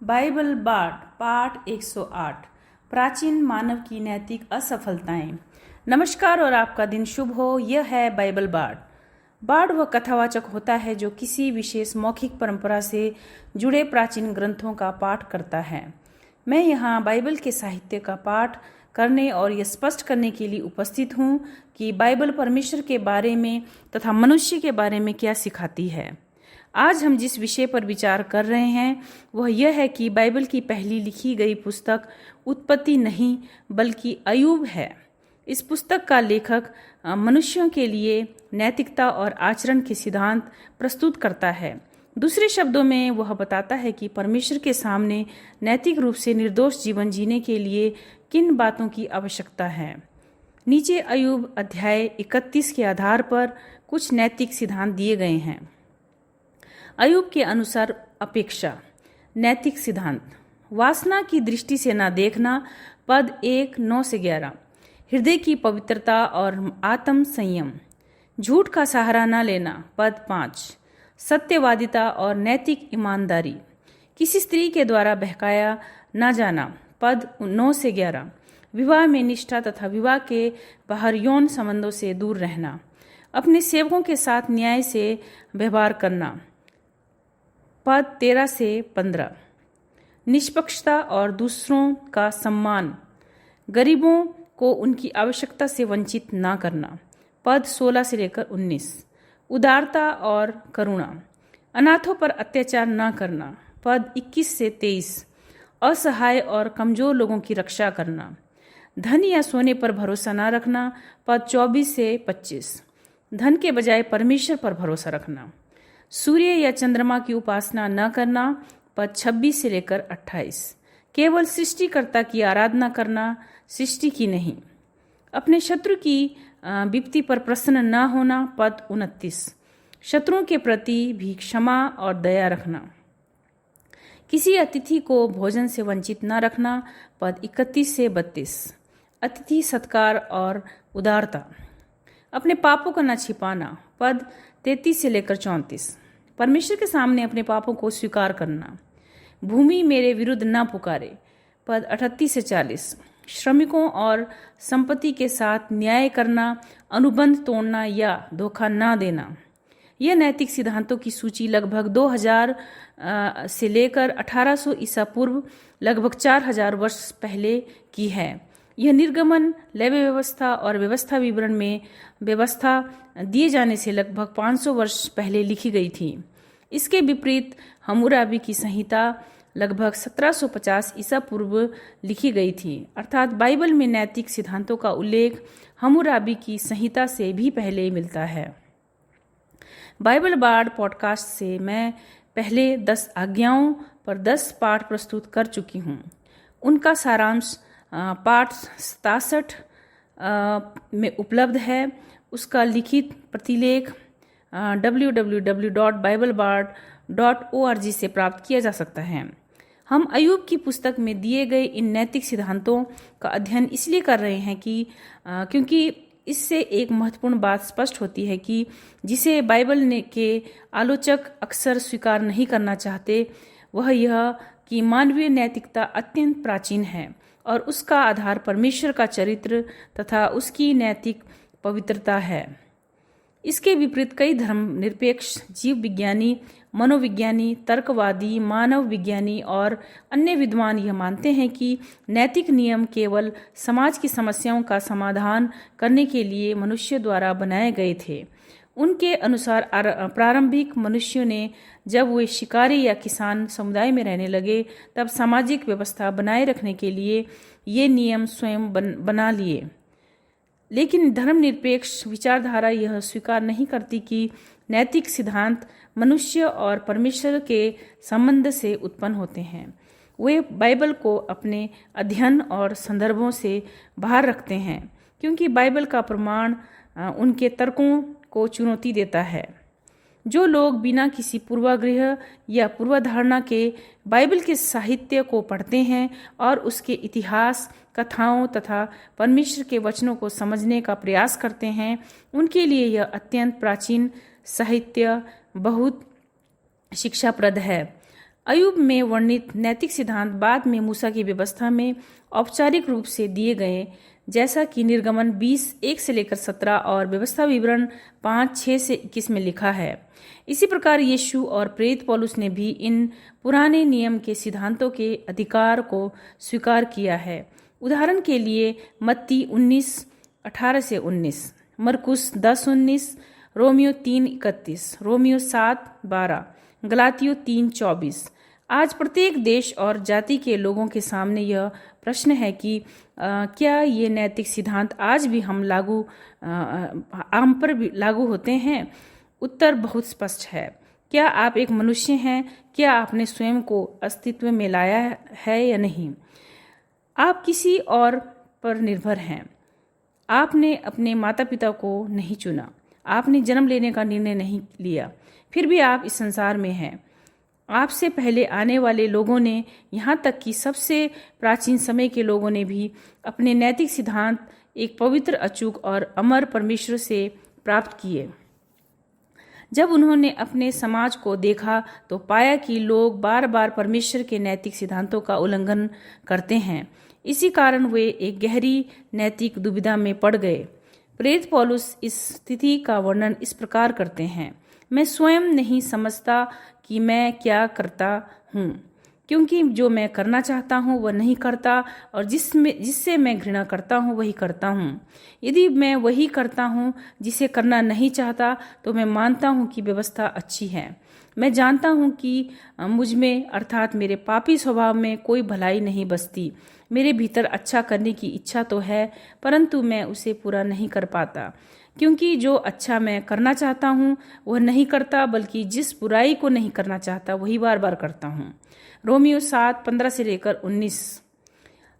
Bible board पाठ 108 प्राचीन मानव की नैतिक असफलताएं। नमस्कार और आपका दिन शुभ हो। यह है बाइबल बार्ड। बार्ड वह कथावाचक होता है जो किसी विशेष मौखिक परंपरा से जुड़े प्राचीन ग्रंथों का पाठ करता है। मैं यहाँ बाइबल के साहित्य का पाठ करने और यह स्पष्ट करने के लिए उपस्थित हूँ कि बाइबल परमेश्वर के बारे में तथा मनुष्य के बारे में क्या सिखाती है। आज हम जिस विषय पर विचार कर रहे हैं वह यह है कि बाइबल की पहली लिखी गई पुस्तक उत्पत्ति नहीं बल्कि अय्यूब है। इस पुस्तक का लेखक मनुष्यों के लिए नैतिकता और आचरण के सिद्धांत प्रस्तुत करता है। दूसरे शब्दों में वह बताता है कि परमेश्वर के सामने नैतिक रूप से निर्दोष जीवन जीने के लिए किन बातों की आवश्यकता है। नीचे अय्यूब अध्याय 31 के आधार पर कुछ नैतिक सिद्धांत दिए गए हैं। अय्यूब के अनुसार अपेक्षा नैतिक सिद्धांत। वासना की दृष्टि से न देखना, पद 1:9 से 11। हृदय की पवित्रता और आत्म संयम। झूठ का सहारा न लेना, पद 5। सत्यवादिता और नैतिक ईमानदारी। किसी स्त्री के द्वारा बहकाया न जाना, पद 9 से 11। विवाह में निष्ठा तथा विवाह के बाहर यौन संबंधों से दूर रहना। अपने सेवकों के साथ न्याय से व्यवहार करना, पद 13 से 15। निष्पक्षता और दूसरों का सम्मान। गरीबों को उनकी आवश्यकता से वंचित न करना, पद 16 से लेकर 19। उदारता और करुणा। अनाथों पर अत्याचार न करना, पद 21 से 23। असहाय और कमजोर लोगों की रक्षा करना। धन या सोने पर भरोसा न रखना, पद 24 से 25। धन के बजाय परमेश्वर पर भरोसा रखना। सूर्य या चंद्रमा की उपासना न करना, पद 26 से लेकर 28। केवल सृष्टिकर्ता की आराधना करना, सृष्टि की नहीं। अपने शत्रु की विपत्ति पर प्रसन्न न होना, पद 29। शत्रुओं के प्रति भी क्षमा और दया रखना। किसी अतिथि को भोजन से वंचित न रखना, पद 31 से 32। अतिथि सत्कार और उदारता। अपने पापों को न छिपाना, पद 33 से लेकर 34। परमेश्वर के सामने अपने पापों को स्वीकार करना। भूमि मेरे विरुद्ध न पुकारे, पद 38 से 40। श्रमिकों और संपत्ति के साथ न्याय करना, अनुबंध तोड़ना या धोखा न देना। यह नैतिक सिद्धांतों की सूची लगभग 2000 से लेकर 1800 ईसा पूर्व लगभग 4000 वर्ष पहले की है। यह निर्गमन, लेवी व्यवस्था और व्यवस्था विवरण में व्यवस्था दिए जाने से लगभग 500 वर्ष पहले लिखी गई थी। इसके विपरीत हम्मुराबी की संहिता लगभग 1750 ईसा पूर्व लिखी गई थी। अर्थात बाइबल में नैतिक सिद्धांतों का उल्लेख हम्मुराबी की संहिता से भी पहले मिलता है। बाइबल बार्ड पॉडकास्ट से मैं पहले 10 आज्ञाओं पर 10 पाठ प्रस्तुत कर चुकी हूँ। उनका सारांश पाठ 67 में उपलब्ध है। उसका लिखित प्रतिलेख www.biblebard.org से प्राप्त किया जा सकता है। हम अय्यूब की पुस्तक में दिए गए इन नैतिक सिद्धांतों का अध्ययन इसलिए कर रहे हैं क्योंकि इससे एक महत्वपूर्ण बात स्पष्ट होती है कि जिसे बाइबल के आलोचक अक्सर स्वीकार नहीं करना चाहते, वह यह कि मानवीय नैतिकता अत्यंत प्राचीन है और उसका आधार परमेश्वर का चरित्र तथा उसकी नैतिक पवित्रता है। इसके विपरीत कई धर्मनिरपेक्ष, जीव विज्ञानी, मनोविज्ञानी, तर्कवादी, मानव विज्ञानी और अन्य विद्वान यह मानते हैं कि नैतिक नियम केवल समाज की समस्याओं का समाधान करने के लिए मनुष्य द्वारा बनाए गए थे। उनके अनुसार प्रारंभिक मनुष्यों ने जब वे शिकारी या किसान समुदाय में रहने लगे तब सामाजिक व्यवस्था बनाए रखने के लिए ये नियम स्वयं बना लिए। लेकिन धर्मनिरपेक्ष विचारधारा यह स्वीकार नहीं करती कि नैतिक सिद्धांत मनुष्य और परमेश्वर के संबंध से उत्पन्न होते हैं। वे बाइबल को अपने अध्ययन और संदर्भों से बाहर रखते हैं क्योंकि बाइबल का प्रमाण उनके तर्कों को चुनौती देता है। जो लोग बिना किसी पूर्वाग्रह या पूर्वधारणा के बाइबल के साहित्य को पढ़ते हैं और उसके इतिहास, कथाओं तथा परमेश्वर के वचनों को समझने का प्रयास करते हैं, उनके लिए यह अत्यंत प्राचीन साहित्य बहुत शिक्षाप्रद है। अय्यूब में वर्णित नैतिक सिद्धांत बाद में मूसा की व्यवस्था में औपचारिक रूप से दिए गए, जैसा कि निर्गमन 20:1-17 और व्यवस्था विवरण 5:6-21 में लिखा है। इसी प्रकार यीशु और प्रेरित पौलुस ने भी इन पुराने नियम के सिद्धांतों के अधिकार को स्वीकार किया है। उदाहरण के लिए मत्ती 19:18-19, मरकुस 10:19, रोमियो 3:31, रोमियो 7:12, गलातियों 3:24। आज प्रत्येक देश और जाति के लोगों के सामने यह प्रश्न है कि क्या ये नैतिक सिद्धांत आज भी आम पर भी लागू होते हैं? उत्तर बहुत स्पष्ट है। क्या आप एक मनुष्य हैं? क्या आपने स्वयं को अस्तित्व में लाया है या नहीं? आप किसी और पर निर्भर हैं। आपने अपने माता पिता को नहीं चुना। आपने जन्म लेने का निर्णय नहीं लिया, फिर भी आप इस संसार में हैं। आपसे पहले आने वाले लोगों ने, यहाँ तक कि सबसे प्राचीन समय के लोगों ने भी अपने नैतिक सिद्धांत एक पवित्र, अचूक और अमर परमेश्वर से प्राप्त किए। जब उन्होंने अपने समाज को देखा तो पाया कि लोग बार बार परमेश्वर के नैतिक सिद्धांतों का उल्लंघन करते हैं। इसी कारण वे एक गहरी नैतिक दुविधा में पड़ गए। प्रेरित पौलुस इस स्थिति का वर्णन इस प्रकार करते हैं: मैं स्वयं नहीं समझता कि मैं क्या करता हूँ, क्योंकि जो मैं करना चाहता हूँ वह नहीं करता, और जिससे मैं घृणा करता हूँ वही करता हूँ। यदि मैं वही करता हूँ जिसे करना नहीं चाहता, तो मैं मानता हूँ कि व्यवस्था अच्छी है। मैं जानता हूँ कि मुझ में, अर्थात मेरे पापी स्वभाव में, कोई भलाई नहीं बसती। मेरे भीतर अच्छा करने की इच्छा तो है, परंतु मैं उसे पूरा नहीं कर पाता, क्योंकि जो अच्छा मैं करना चाहता हूँ वह नहीं करता, बल्कि जिस बुराई को नहीं करना चाहता वही बार बार करता हूँ। रोमियो 7:15-19।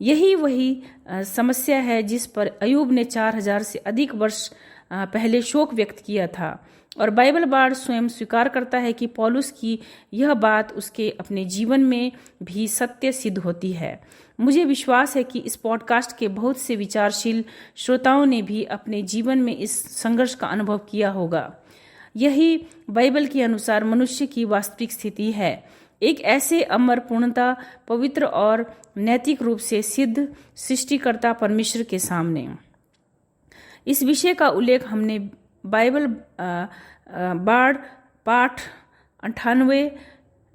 यही वही समस्या है जिस पर अय्यूब ने 4000 से अधिक वर्ष पहले शोक व्यक्त किया था, और बाइबल बाड़ स्वयं स्वीकार करता है कि पौलुस की यह बात उसके अपने जीवन में भी सत्य सिद्ध होती है। मुझे विश्वास है कि इस पॉडकास्ट के बहुत से विचारशील श्रोताओं ने भी अपने जीवन में इस संघर्ष का अनुभव किया होगा। यही बाइबल के अनुसार मनुष्य की वास्तविक स्थिति है, एक ऐसे अमर, पूर्णता, पवित्र और नैतिक रूप से सिद्ध सृष्टिकर्ता परमेश्वर के सामने। इस विषय का उल्लेख हमने बाइबल बाड़ पाठ 98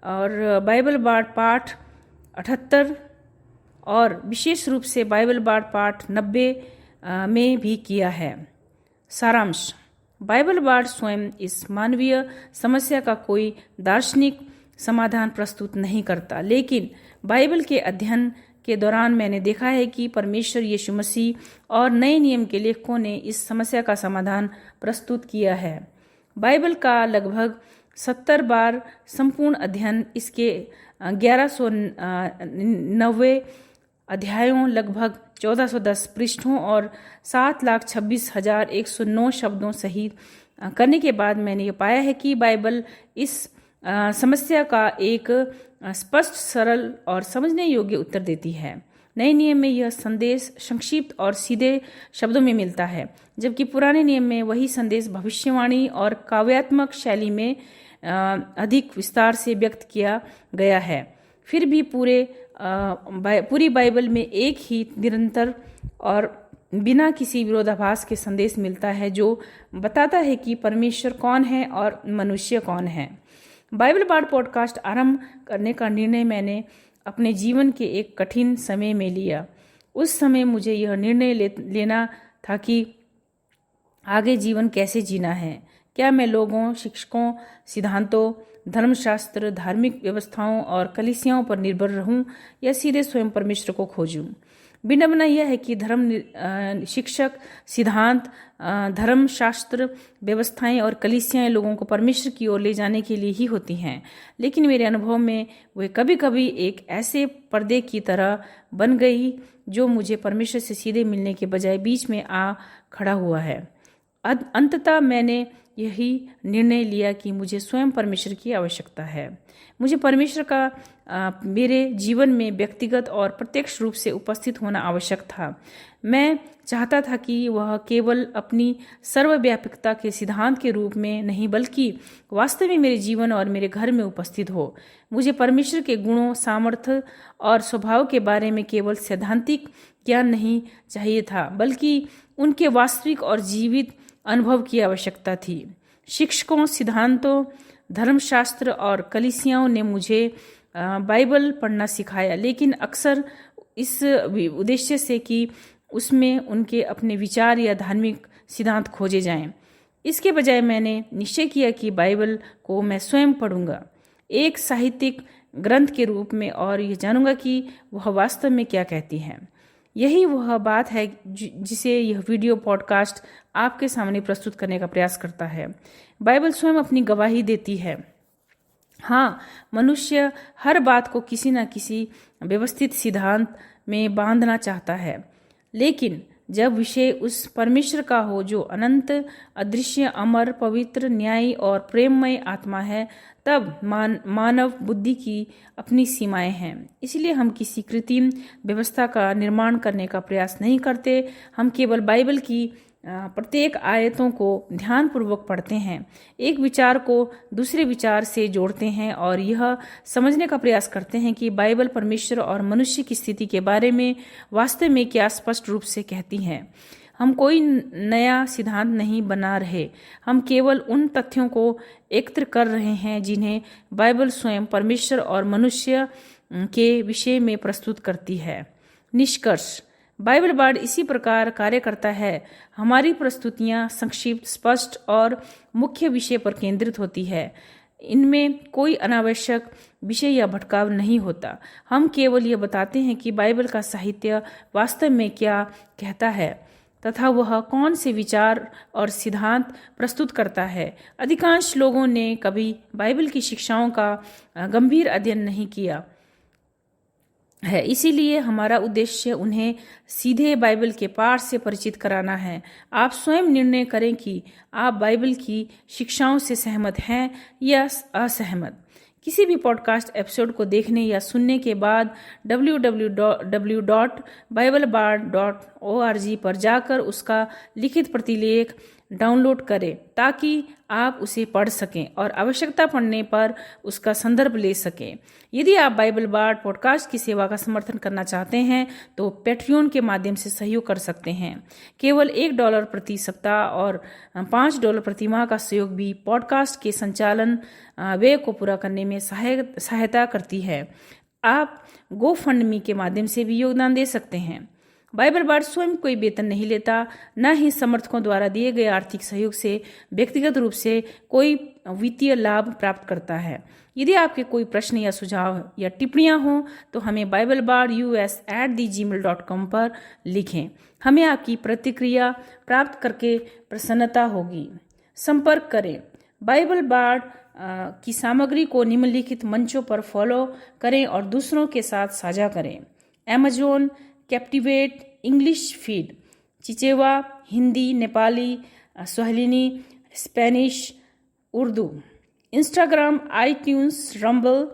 और बाइबल बाड़ पाठ 78 और विशेष रूप से बाइबल बाड़ पाठ 90 में भी किया है। सारांश: बाइबल बाड़ स्वयं इस मानवीय समस्या का कोई दार्शनिक समाधान प्रस्तुत नहीं करता, लेकिन बाइबल के अध्ययन के दौरान मैंने देखा है कि परमेश्वर यीशु मसीह और नए नियम के लेखकों ने इस समस्या का समाधान प्रस्तुत किया है। बाइबल का लगभग 70 बार संपूर्ण अध्ययन, इसके 1190 अध्यायों, लगभग 1410 पृष्ठों और 7,26,109 शब्दों सहित करने के बाद मैंने ये पाया है कि बाइबल इस समस्या का एक स्पष्ट, सरल और समझने योग्य उत्तर देती है। नए नियम में यह संदेश संक्षिप्त और सीधे शब्दों में मिलता है, जबकि पुराने नियम में वही संदेश भविष्यवाणी और काव्यात्मक शैली में अधिक विस्तार से व्यक्त किया गया है। फिर भी पूरी बाइबल में एक ही निरंतर और बिना किसी विरोधाभास के संदेश मिलता है, जो बताता है कि परमेश्वर कौन है और मनुष्य कौन है। बाइबल बाड़ पॉडकास्ट आरंभ करने का निर्णय मैंने अपने जीवन के एक कठिन समय में लिया। उस समय मुझे यह निर्णय लेना था कि आगे जीवन कैसे जीना है। क्या मैं लोगों, शिक्षकों, सिद्धांतों, धर्मशास्त्र, धार्मिक व्यवस्थाओं और कलीसियाओं पर निर्भर रहूं, या सीधे स्वयं परमेश्वर को खोजूं? विडंबना यह है कि शिक्षक, सिद्धांत, धर्मशास्त्र, व्यवस्थाएं और कलीसियाएं लोगों को परमेश्वर की ओर ले जाने के लिए ही होती हैं, लेकिन मेरे अनुभव में वे कभी कभी एक ऐसे पर्दे की तरह बन गई जो मुझे परमेश्वर से सीधे मिलने के बजाय बीच में आ खड़ा हुआ है। अंततः मैंने यही निर्णय लिया कि मुझे स्वयं परमेश्वर की आवश्यकता है। मुझे परमेश्वर का मेरे जीवन में व्यक्तिगत और प्रत्यक्ष रूप से उपस्थित होना आवश्यक था। मैं चाहता था कि वह केवल अपनी सर्वव्यापकता के सिद्धांत के रूप में नहीं बल्कि वास्तव में मेरे जीवन और मेरे घर में उपस्थित हो। मुझे परमेश्वर के गुणों, सामर्थ्य और स्वभाव के बारे में केवल सैद्धांतिक ज्ञान नहीं चाहिए था, बल्कि उनके वास्तविक और जीवित अनुभव की आवश्यकता थी। शिक्षकों, सिद्धांतों, धर्मशास्त्र और कलीसियाओं ने मुझे बाइबल पढ़ना सिखाया, लेकिन अक्सर इस उद्देश्य से कि उसमें उनके अपने विचार या धार्मिक सिद्धांत खोजे जाएं। इसके बजाय मैंने निश्चय किया कि बाइबल को मैं स्वयं पढ़ूंगा, एक साहित्यिक ग्रंथ के रूप में, और यह जानूंगा कि वह वास्तव में क्या कहती है। यही वह बात है जिसे यह वीडियो पॉडकास्ट आपके सामने प्रस्तुत करने का प्रयास करता है। बाइबल स्वयं अपनी गवाही देती है। हाँ, मनुष्य हर बात को किसी न किसी व्यवस्थित सिद्धांत में बांधना चाहता है, लेकिन जब विषय उस परमेश्वर का हो जो अनंत, अदृश्य, अमर, पवित्र, न्यायी और प्रेममय आत्मा है, तब मानव बुद्धि की अपनी सीमाएं हैं। इसलिए हम किसी कृत्रिम व्यवस्था का निर्माण करने का प्रयास नहीं करते। हम केवल बाइबल की प्रत्येक आयतों को ध्यानपूर्वक पढ़ते हैं, एक विचार को दूसरे विचार से जोड़ते हैं और यह समझने का प्रयास करते हैं कि बाइबल परमेश्वर और मनुष्य की स्थिति के बारे में वास्तव में क्या स्पष्ट रूप से कहती है। हम कोई नया सिद्धांत नहीं बना रहे, हम केवल उन तथ्यों को एकत्र कर रहे हैं जिन्हें बाइबल स्वयं परमेश्वर और मनुष्य के विषय में प्रस्तुत करती है। निष्कर्ष: बाइबल बार्ड इसी प्रकार कार्य करता है। हमारी प्रस्तुतियां संक्षिप्त, स्पष्ट और मुख्य विषय पर केंद्रित होती है। इनमें कोई अनावश्यक विषय या भटकाव नहीं होता। हम केवल यह बताते हैं कि बाइबल का साहित्य वास्तव में क्या कहता है तथा वह कौन से विचार और सिद्धांत प्रस्तुत करता है। अधिकांश लोगों ने कभी बाइबल की शिक्षाओं का गंभीर अध्ययन नहीं किया है, इसीलिए हमारा उद्देश्य उन्हें सीधे बाइबल के पाठ से परिचित कराना है। आप स्वयं निर्णय करें कि आप बाइबल की शिक्षाओं से सहमत हैं या असहमत। किसी भी पॉडकास्ट एपिसोड को देखने या सुनने के बाद www.biblebard.org पर जाकर उसका लिखित प्रतिलेख डाउनलोड करें ताकि आप उसे पढ़ सकें और आवश्यकता पड़ने पर उसका संदर्भ ले सकें। यदि आप बाइबल बार्ड पॉडकास्ट की सेवा का समर्थन करना चाहते हैं तो पैट्रियन के माध्यम से सहयोग कर सकते हैं। केवल $1 प्रति सप्ताह और $5 प्रति माह का सहयोग भी पॉडकास्ट के संचालन व्यय को पूरा करने में सहायता करती है। आप GoFundMe के माध्यम से भी योगदान दे सकते हैं। बाइबल बार्ड स्वयं कोई वेतन नहीं लेता, न ही समर्थकों द्वारा दिए गए आर्थिक सहयोग से व्यक्तिगत रूप से कोई वित्तीय लाभ प्राप्त करता है। यदि आपके कोई प्रश्न या सुझाव या टिप्पणियां हों तो हमें biblebards@gmail.com पर लिखें। हमें आपकी प्रतिक्रिया प्राप्त करके प्रसन्नता होगी। संपर्क करें। बाइबल बार्ड की सामग्री को निम्नलिखित मंचों पर फॉलो करें और दूसरों के साथ साझा करें: Amazon, Captivate, English feed, Chichewa, Hindi, Nepali, स्वाहिलिनी, Spanish, Urdu, Instagram, iTunes, Rumble,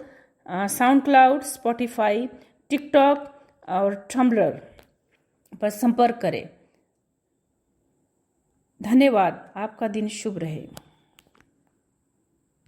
SoundCloud, Spotify, TikTok और टम्बलर पर संपर्क करें। धन्यवाद। आपका दिन शुभ रहे।